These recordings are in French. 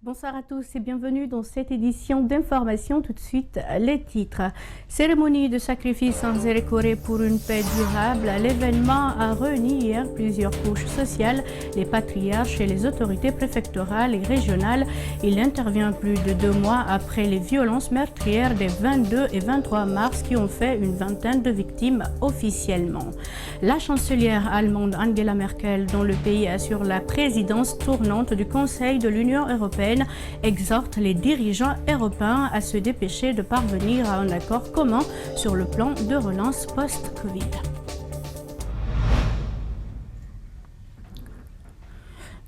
Bonsoir à tous et bienvenue dans cette édition d'information. Tout de suite, les titres. Cérémonie de sacrifice en Zérékoré pour une paix durable. L'événement a réuni hier plusieurs couches sociales, les patriarches et les autorités préfectorales et régionales. Il intervient plus de 2 mois après les violences meurtrières des 22 et 23 mars qui ont fait une vingtaine de victimes officiellement. La chancelière allemande Angela Merkel, dont le pays assure la présidence tournante du Conseil de l'Union européenne, exhorte les dirigeants européens à se dépêcher de parvenir à un accord commun sur le plan de relance post-Covid.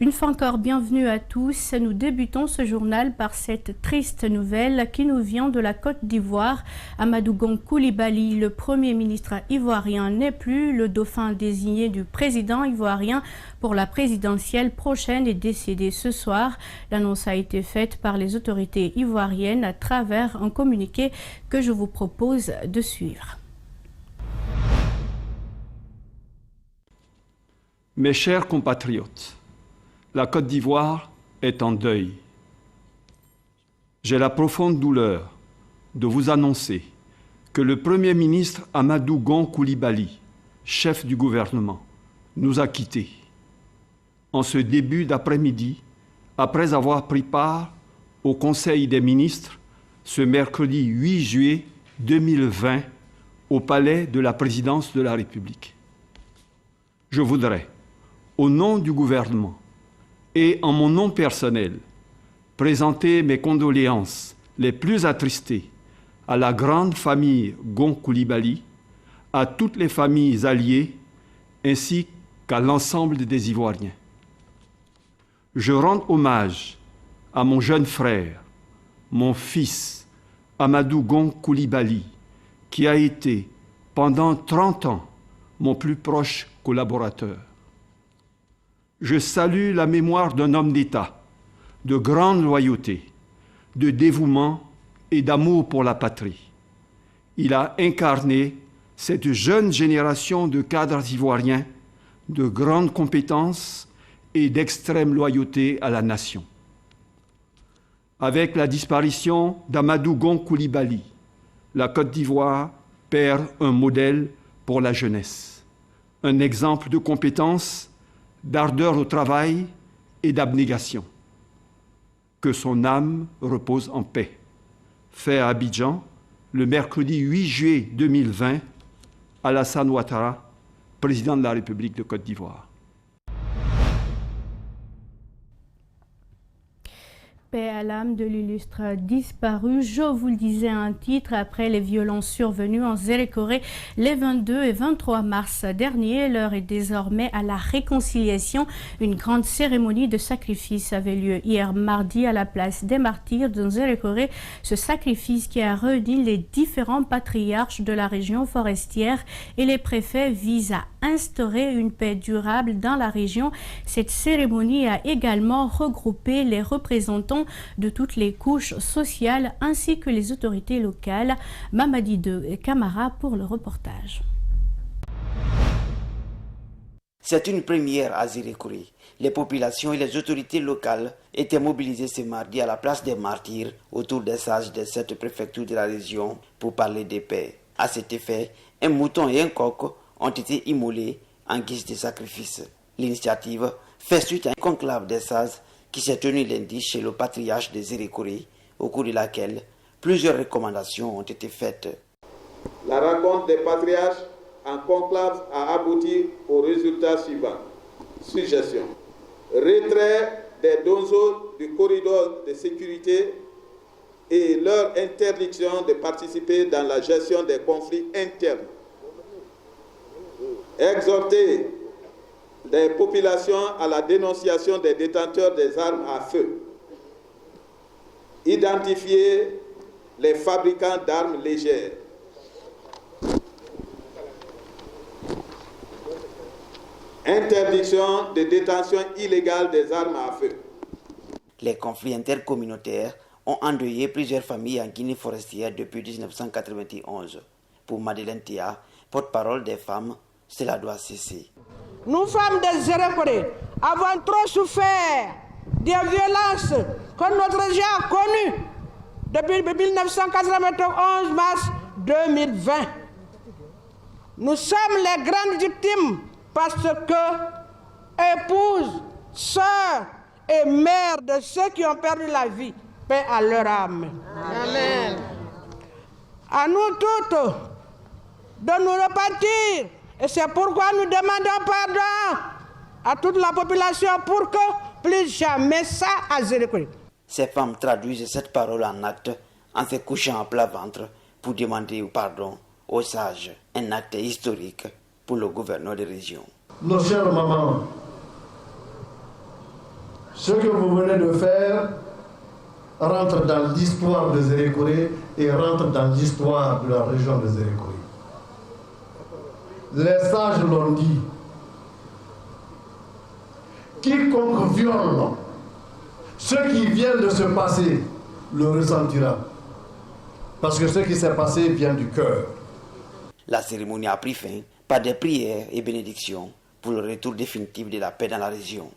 Une fois encore, bienvenue à tous. Nous débutons ce journal par cette triste nouvelle qui nous vient de la Côte d'Ivoire. Amadou Gon Coulibaly, le Premier ministre ivoirien, n'est plus le dauphin désigné du président ivoirien pour la présidentielle prochaine, est décédé ce soir. L'annonce a été faite par les autorités ivoiriennes à travers un communiqué que je vous propose de suivre. Mes chers compatriotes, la Côte d'Ivoire est en deuil. J'ai la profonde douleur de vous annoncer que le Premier ministre Amadou Gon Coulibaly, chef du gouvernement, nous a quittés. En ce début d'après-midi, après avoir pris part au Conseil des ministres ce mercredi 8 juillet 2020 au Palais de la Présidence de la République. Je voudrais, au nom du gouvernement, et en mon nom personnel, présenter mes condoléances les plus attristées à la grande famille Gon Coulibaly, à toutes les familles alliées, ainsi qu'à l'ensemble des Ivoiriens. Je rends hommage à mon jeune frère, mon fils, Amadou Gon Coulibaly, qui a été, pendant 30 ans, mon plus proche collaborateur. Je salue la mémoire d'un homme d'État, de grande loyauté, de dévouement et d'amour pour la patrie. Il a incarné cette jeune génération de cadres ivoiriens de grandes compétences et d'extrême loyauté à la nation. Avec la disparition d'Amadou Gon Coulibaly, la Côte d'Ivoire perd un modèle pour la jeunesse, un exemple de compétence, d'ardeur au travail et d'abnégation. Que son âme repose en paix. Fait à Abidjan, le mercredi 8 juillet 2020, Alassane Ouattara, président de la République de Côte d'Ivoire. Paix à l'âme de l'illustre disparu. Je vous le disais, un titre après les violences survenues en Zérékoré les 22 et 23 mars dernier. L'heure est désormais à la réconciliation. Une grande cérémonie de sacrifice avait lieu hier mardi à la place des Martyrs de Zérékoré. Ce sacrifice qui a réuni les différents patriarches de la région forestière et les préfets vise à instaurer une paix durable dans la région. Cette cérémonie a également regroupé les représentants de toutes les couches sociales ainsi que les autorités locales. Mamadi De Camara pour le reportage. C'est une première à Zérékoré. Les populations et les autorités locales étaient mobilisées ce mardi à la place des Martyrs autour des sages des 7 préfectures de la région pour parler de paix. À cet effet, un mouton et un coq ont été immolés en guise de sacrifice. L'initiative fait suite à un conclave des sages qui s'est tenu lundi chez le patriarche de Zérékoré, au cours de laquelle plusieurs recommandations ont été faites. La rencontre des patriarches en conclave a abouti aux résultats suivants. Suggestion. Retrait des donzos du corridor de sécurité et leur interdiction de participer dans la gestion des conflits internes. Exhorter des populations à la dénonciation des détenteurs des armes à feu. Identifier les fabricants d'armes légères. Interdiction de détention illégale des armes à feu. Les conflits intercommunautaires ont endeuillé plusieurs familles en Guinée forestière depuis 1991. Pour Madeleine Théa, porte-parole des femmes, cela doit cesser. Nous, femmes de Zérékoré, avons trop souffert des violences que notre région a connues depuis 1991 mars 2020. Nous sommes les grandes victimes parce que épouses, sœurs et mères de ceux qui ont perdu la vie, paix à leur âme. Amen. À nous toutes de nous repentir, et c'est pourquoi nous demandons pardon à toute la population pour que plus jamais ça à Zérékouré. Ces femmes traduisent cette parole en acte en se couchant à plat ventre pour demander pardon aux sages, un acte historique pour le gouverneur de région. Nos chères mamans, ce que vous venez de faire rentre dans l'histoire de Zérékouré et rentre dans l'histoire de la région de Zérékouré. Les sages l'ont dit. Quiconque viole ce qui vient de se passer le ressentira. Parce que ce qui s'est passé vient du cœur. La cérémonie a pris fin par des prières et bénédictions pour le retour définitif de la paix dans la région.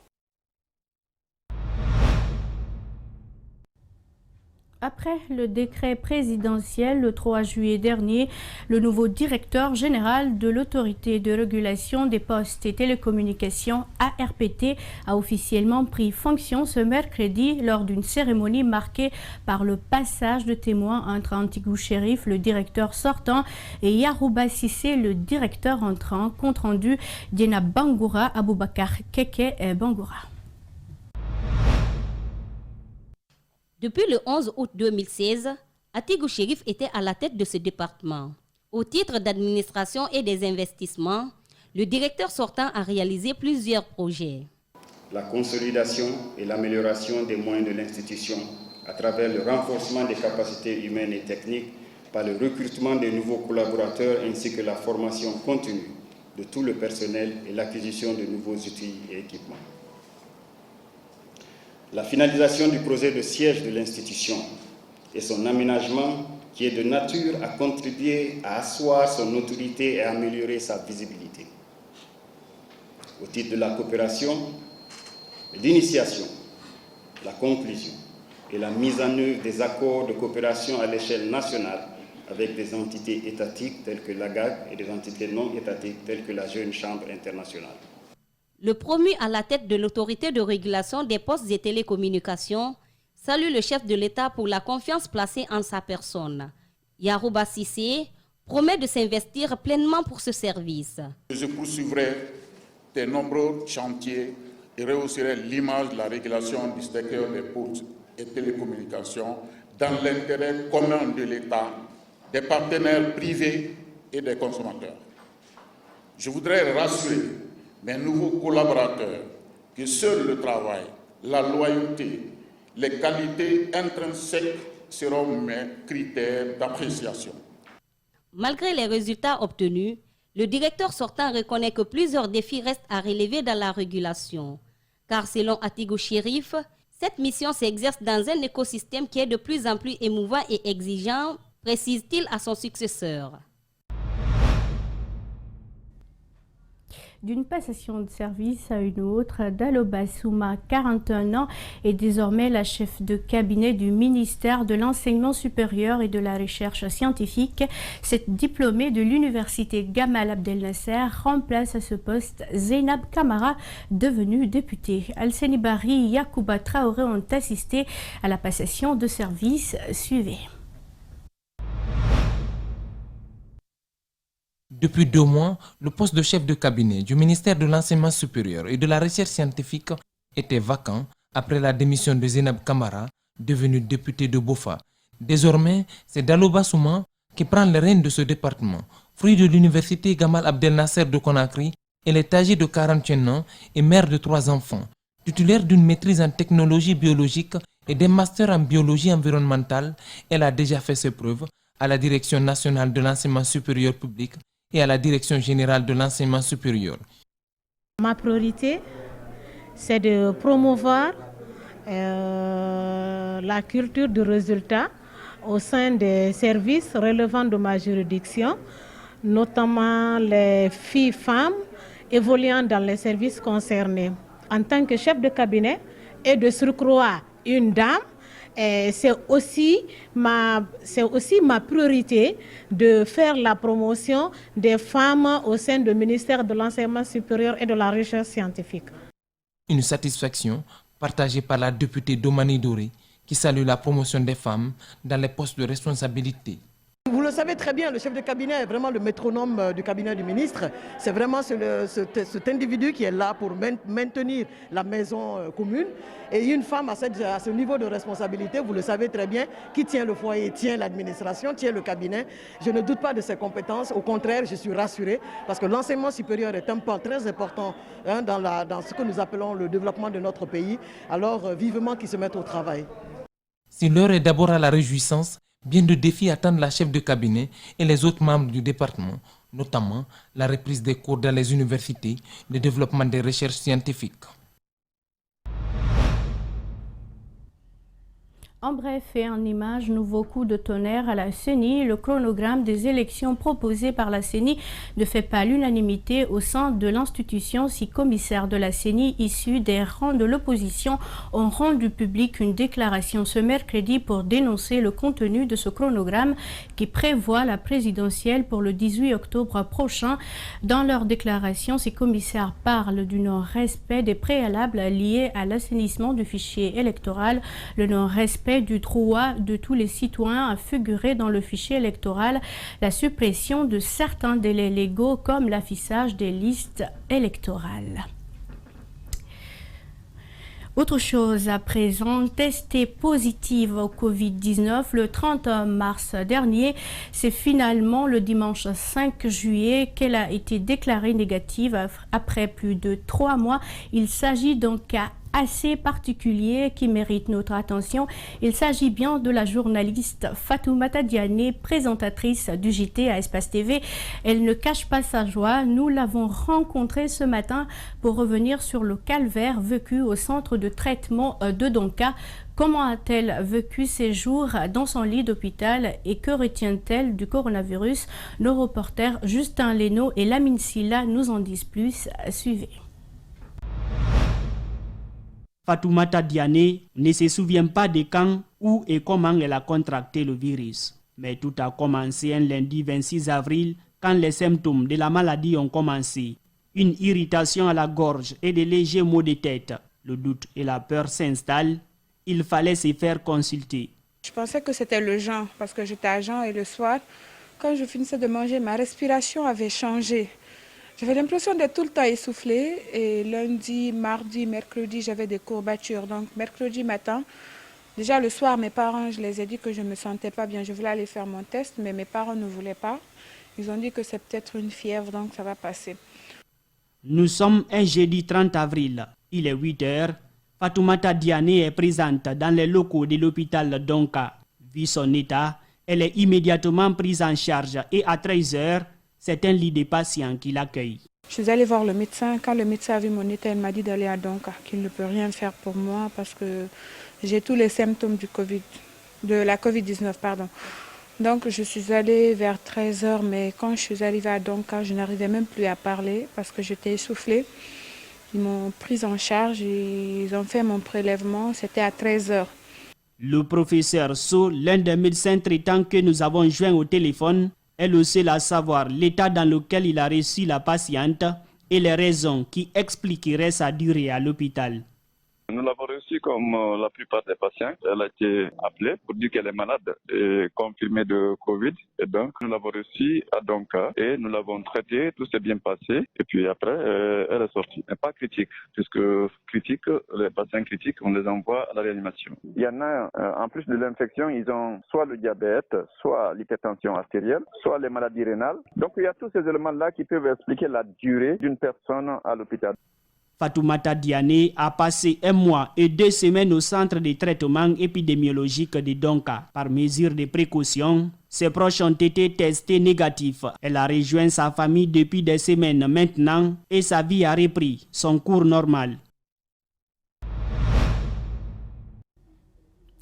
Après le décret présidentiel le 3 juillet dernier, le nouveau directeur général de l'autorité de régulation des postes et télécommunications ARPT a officiellement pris fonction ce mercredi lors d'une cérémonie marquée par le passage de témoins entre Antigou Chérif, le directeur sortant, et Yarouba Sissé, le directeur entrant. Compte rendu Diena Bangoura, Aboubakar Keke et Bangoura. Depuis le 11 août 2016, Antigou Chérif était à la tête de ce département. Au titre d'administration et des investissements, le directeur sortant a réalisé plusieurs projets. La consolidation et l'amélioration des moyens de l'institution à travers le renforcement des capacités humaines et techniques par le recrutement de nouveaux collaborateurs ainsi que la formation continue de tout le personnel et l'acquisition de nouveaux outils et équipements. La finalisation du projet de siège de l'institution et son aménagement qui est de nature à contribuer à asseoir son autorité et à améliorer sa visibilité. Au titre de la coopération, l'initiation, la conclusion et la mise en œuvre des accords de coopération à l'échelle nationale avec des entités étatiques telles que l'AGAG et des entités non étatiques telles que la Jeune Chambre internationale. Le promu à la tête de l'autorité de régulation des postes et télécommunications salue le chef de l'État pour la confiance placée en sa personne. Yarouba Sissé promet de s'investir pleinement pour ce service. Je poursuivrai de nombreux chantiers et rehausserai l'image de la régulation du secteur des postes et télécommunications dans l'intérêt commun de l'État, des partenaires privés et des consommateurs. Je voudrais rassurer mes nouveaux collaborateurs que seul le travail, la loyauté, les qualités intrinsèques seront mes critères d'appréciation. Malgré les résultats obtenus, le directeur sortant reconnaît que plusieurs défis restent à relever dans la régulation. Car selon Antigou Chérif, cette mission s'exerce dans un écosystème qui est de plus en plus émouvant et exigeant, précise-t-il à son successeur. D'une passation de service à une autre, Daloba Souma, 41 ans, est désormais la chef de cabinet du ministère de l'Enseignement supérieur et de la Recherche scientifique. Cette diplômée de l'université Gamal Abdel Nasser remplace à ce poste Zeynab Kamara, devenue députée. Alseni Bari et Yacouba Traoré ont assisté à la passation de service. Suivez. Depuis 2 mois, le poste de chef de cabinet du ministère de l'Enseignement supérieur et de la Recherche scientifique était vacant après la démission de Zeynab Kamara, devenue députée de Bofa. Désormais, c'est Daloba Souma qui prend les rênes de ce département. Fruit de l'université Gamal Abdel Nasser de Conakry, elle est âgée de 41 ans et mère de 3 enfants. Titulaire d'une maîtrise en technologie biologique et d'un master en biologie environnementale, elle a déjà fait ses preuves à la Direction nationale de l'enseignement supérieur public et à la Direction générale de l'enseignement supérieur. Ma priorité, c'est de promouvoir la culture du résultat au sein des services relevant de ma juridiction, notamment les filles-femmes évoluant dans les services concernés. En tant que chef de cabinet et de surcroît une dame, c'est aussi ma priorité de faire la promotion des femmes au sein du ministère de l'Enseignement supérieur et de la Recherche scientifique. Une satisfaction partagée par la députée Domani Doré qui salue la promotion des femmes dans les postes de responsabilité. Vous le savez très bien, le chef de cabinet est vraiment le métronome du cabinet du ministre. C'est vraiment cet individu qui est là pour maintenir la maison commune. Et une femme à ce niveau de responsabilité, vous le savez très bien, qui tient le foyer, tient l'administration, tient le cabinet. Je ne doute pas de ses compétences. Au contraire, je suis rassuré parce que l'enseignement supérieur est un pan très important dans ce que nous appelons le développement de notre pays. Alors, vivement qu'ils se mettent au travail. Si l'heure est d'abord à la réjouissance, bien de défis attendent la chef de cabinet et les autres membres du département, notamment la reprise des cours dans les universités, le développement des recherches scientifiques. En bref et en images, nouveau coup de tonnerre à la CENI. Le chronogramme des élections proposées par la CENI ne fait pas l'unanimité au sein de l'institution. 6 commissaires de la CENI issus des rangs de l'opposition ont rendu public une déclaration ce mercredi pour dénoncer le contenu de ce chronogramme qui prévoit la présidentielle pour le 18 octobre prochain. Dans leur déclaration, ces commissaires parlent du non-respect des préalables liés à l'assainissement du fichier électoral, le non-respect du droit de tous les citoyens à figurer dans le fichier électoral, la suppression de certains délais légaux comme l'affichage des listes électorales. Autre chose à présent, testée positive au Covid-19 le 30 mars dernier, c'est finalement le dimanche 5 juillet qu'elle a été déclarée négative après plus de 3 mois. Il s'agit d'un cas assez particulier qui mérite notre attention. Il s'agit bien de la journaliste Fatoumata Diané, présentatrice du JT à Espace TV. Elle ne cache pas sa joie. Nous l'avons rencontrée ce matin pour revenir sur le calvaire vécu au centre de traitement de Donka. Comment a-t-elle vécu ces jours dans son lit d'hôpital et que retient-elle du coronavirus? Nos reporters Justin Leno et Lamine Silla nous en disent plus. Suivez. Fatoumata Diané ne se souvient pas de quand, où et comment elle a contracté le virus. Mais tout a commencé un lundi 26 avril quand les symptômes de la maladie ont commencé. Une irritation à la gorge et de légers maux de tête. Le doute et la peur s'installent. Il fallait se faire consulter. Je pensais que c'était le jeûne parce que j'étais à jeûne et le soir, quand je finissais de manger, ma respiration avait changé. J'avais l'impression d'être tout le temps essoufflée et lundi, mardi, mercredi, j'avais des courbatures. Donc mercredi matin, déjà le soir, mes parents, je les ai dit que je ne me sentais pas bien. Je voulais aller faire mon test, mais mes parents ne voulaient pas. Ils ont dit que c'est peut-être une fièvre, donc ça va passer. Nous sommes un jeudi 30 avril. Il est 8 heures. Fatoumata Diané est présente dans les locaux de l'hôpital Donka. Vu son état, elle est immédiatement prise en charge et à 13 heures, c'est un lit de patients qui l'accueille. Je suis allée voir le médecin. Quand le médecin a vu mon état, il m'a dit d'aller à Donka, qu'il ne peut rien faire pour moi parce que j'ai tous les symptômes de la Covid-19. Donc je suis allée vers 13h, mais quand je suis arrivée à Donka, je n'arrivais même plus à parler parce que j'étais essoufflée. Ils m'ont prise en charge et ils ont fait mon prélèvement, c'était à 13h. Le professeur So, l'un des médecins traitants que nous avons joint au téléphone, est le seul à savoir l'état dans lequel il a reçu la patiente et les raisons qui expliqueraient sa durée à l'hôpital. Nous l'avons reçue comme la plupart des patients. Elle a été appelée pour dire qu'elle est malade et confirmée de Covid. Et donc, nous l'avons reçue à Donka et nous l'avons traitée. Tout s'est bien passé. Et puis après, elle est sortie. Mais pas critique, puisque les patients critiques, on les envoie à la réanimation. Il y en a, en plus de l'infection, ils ont soit le diabète, soit l'hypertension artérielle, soit les maladies rénales. Donc, il y a tous ces éléments-là qui peuvent expliquer la durée d'une personne à l'hôpital. Fatoumata Diané a passé 1 mois et 2 semaines au centre de traitement épidémiologique de Donka. Par mesure de précaution, ses proches ont été testés négatifs. Elle a rejoint sa famille depuis des semaines maintenant et sa vie a repris son cours normal.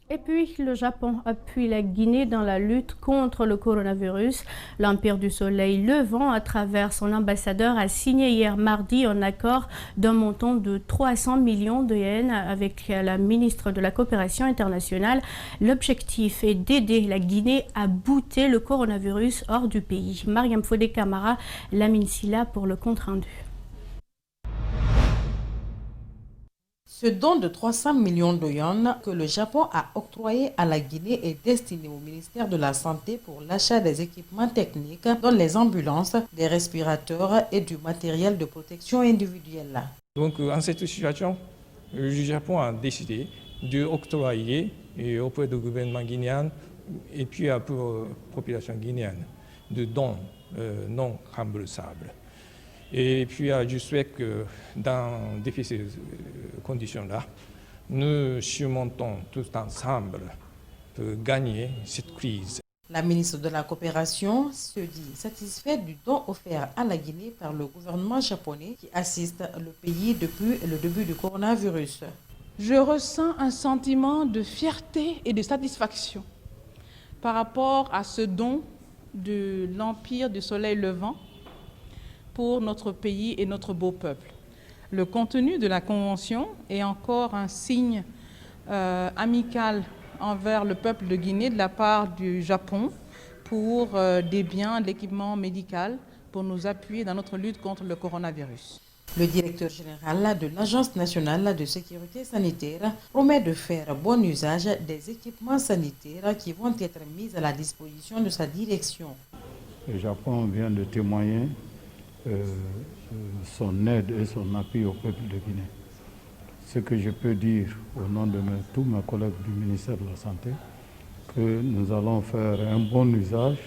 Et puis, le Japon appuie la Guinée dans la lutte contre le coronavirus. L'Empire du Soleil Levant, à travers son ambassadeur, a signé hier mardi un accord d'un montant de 300 millions de yens avec la ministre de la Coopération internationale. L'objectif est d'aider la Guinée à bouter le coronavirus hors du pays. Mariam Fodé Camara, Lamine Silla pour le compte-rendu. Ce don de 300 millions de yuans que le Japon a octroyé à la Guinée est destiné au ministère de la Santé pour l'achat des équipements techniques, dont les ambulances, des respirateurs et du matériel de protection individuelle. Donc, en cette situation, le Japon a décidé d'octroyer auprès du gouvernement guinéen et puis pour la population guinéenne de dons non remboursables. Et puis, je souhaite que dans ces conditions-là, nous surmontons tous ensemble pour gagner cette crise. La ministre de la Coopération se dit satisfaite du don offert à la Guinée par le gouvernement japonais qui assiste le pays depuis le début du coronavirus. Je ressens un sentiment de fierté et de satisfaction par rapport à ce don de l'Empire du Soleil Levant pour notre pays et notre beau peuple. Le contenu de la Convention est encore un signe amical envers le peuple de Guinée de la part du Japon pour des biens, de l'équipement médical pour nous appuyer dans notre lutte contre le coronavirus. Le directeur général de l'Agence nationale de sécurité sanitaire promet de faire bon usage des équipements sanitaires qui vont être mis à la disposition de sa direction. Le Japon vient de témoigner son aide et son appui au peuple de Guinée. Ce que je peux dire au nom de tous mes collègues du ministère de la Santé, que nous allons faire un bon usage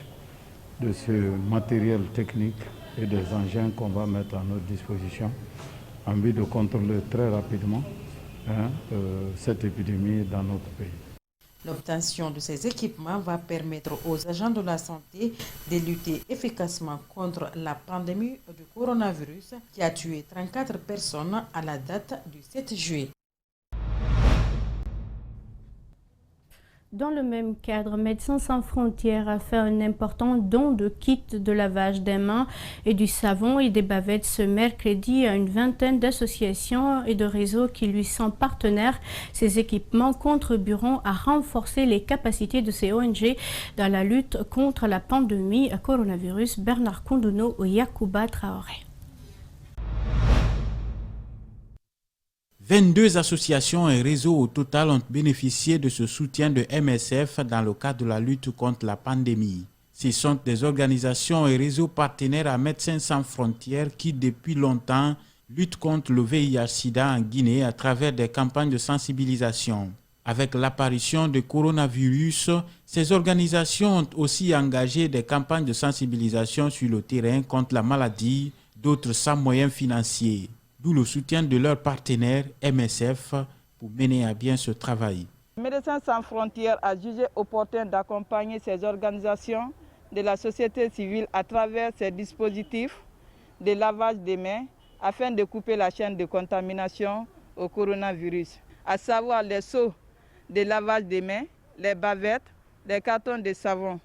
de ce matériel technique et des engins qu'on va mettre à notre disposition en vue de contrôler très rapidement cette épidémie dans notre pays. L'obtention de ces équipements va permettre aux agents de la santé de lutter efficacement contre la pandémie du coronavirus qui a tué 34 personnes à la date du 7 juillet. Dans le même cadre, Médecins sans frontières a fait un important don de kits de lavage des mains et du savon et des bavettes ce mercredi à une vingtaine d'associations et de réseaux qui lui sont partenaires. Ces équipements contribueront à renforcer les capacités de ces ONG dans la lutte contre la pandémie à coronavirus. Bernard Koundouno ou Yacouba Traoré. 22 associations et réseaux au total ont bénéficié de ce soutien de MSF dans le cadre de la lutte contre la pandémie. Ce sont des organisations et réseaux partenaires à Médecins sans frontières qui, depuis longtemps, luttent contre le VIH-Sida en Guinée à travers des campagnes de sensibilisation. Avec l'apparition du coronavirus, ces organisations ont aussi engagé des campagnes de sensibilisation sur le terrain contre la maladie, d'autres sans moyens financiers. D'où le soutien de leurs partenaires MSF pour mener à bien ce travail. Médecins sans frontières a jugé opportun d'accompagner ces organisations de la société civile à travers ces dispositifs de lavage des mains afin de couper la chaîne de contamination au coronavirus, à savoir les seaux de lavage des mains, les bavettes, les cartons de savon.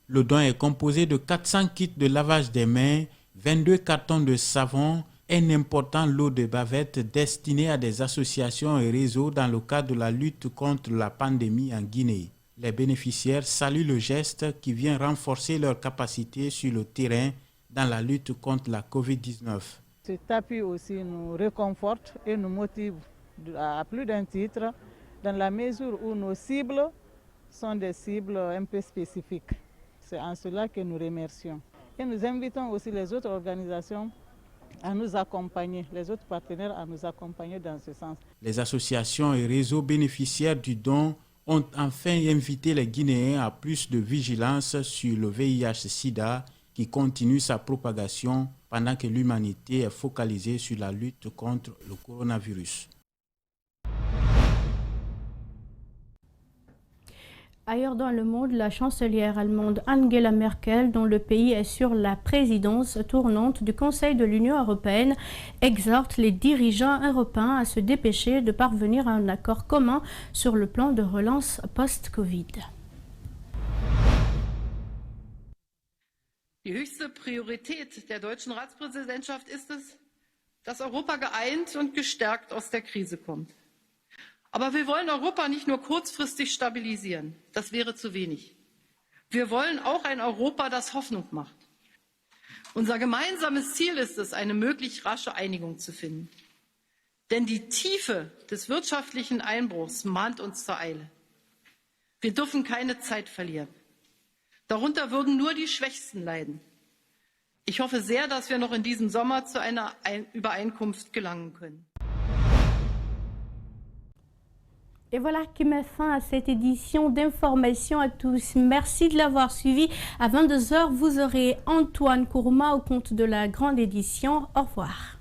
Le don est composé de 400 kits de lavage des mains, 22 cartons de savon, un important lot de bavettes destinées à des associations et réseaux dans le cadre de la lutte contre la pandémie en Guinée. Les bénéficiaires saluent le geste qui vient renforcer leurs capacités sur le terrain dans la lutte contre la COVID-19. Cet appui aussi nous réconforte et nous motive à plus d'un titre dans la mesure où nos cibles sont des cibles un peu spécifiques. C'est en cela que nous remercions. Et nous invitons aussi les autres organisations à nous accompagner, les autres partenaires à nous accompagner dans ce sens. Les associations et réseaux bénéficiaires du don ont enfin invité les Guinéens à plus de vigilance sur le VIH-Sida qui continue sa propagation pendant que l'humanité est focalisée sur la lutte contre le coronavirus. Ailleurs dans le monde, la chancelière allemande Angela Merkel, dont le pays est sur la présidence tournante du Conseil de l'Union européenne, exhorte les dirigeants européens à se dépêcher de parvenir à un accord commun sur le plan de relance post-Covid. Die höchste Priorität der deutschen Ratspräsidentschaft ist es, dass Europa geeint und gestärkt aus der Krise kommt. Aber wir wollen Europa nicht nur kurzfristig stabilisieren, das wäre zu wenig. Wir wollen auch ein Europa, das Hoffnung macht. Unser gemeinsames Ziel ist es, eine möglichst rasche Einigung zu finden. Denn die Tiefe des wirtschaftlichen Einbruchs mahnt uns zur Eile. Wir dürfen keine Zeit verlieren. Darunter würden nur die Schwächsten leiden. Ich hoffe sehr, dass wir noch in diesem Sommer zu einer Übereinkunft gelangen können. Et voilà qui met fin à cette édition d'information à tous. Merci de l'avoir suivi. À 22h, vous aurez Antoine Kourma au compte de la grande édition. Au revoir.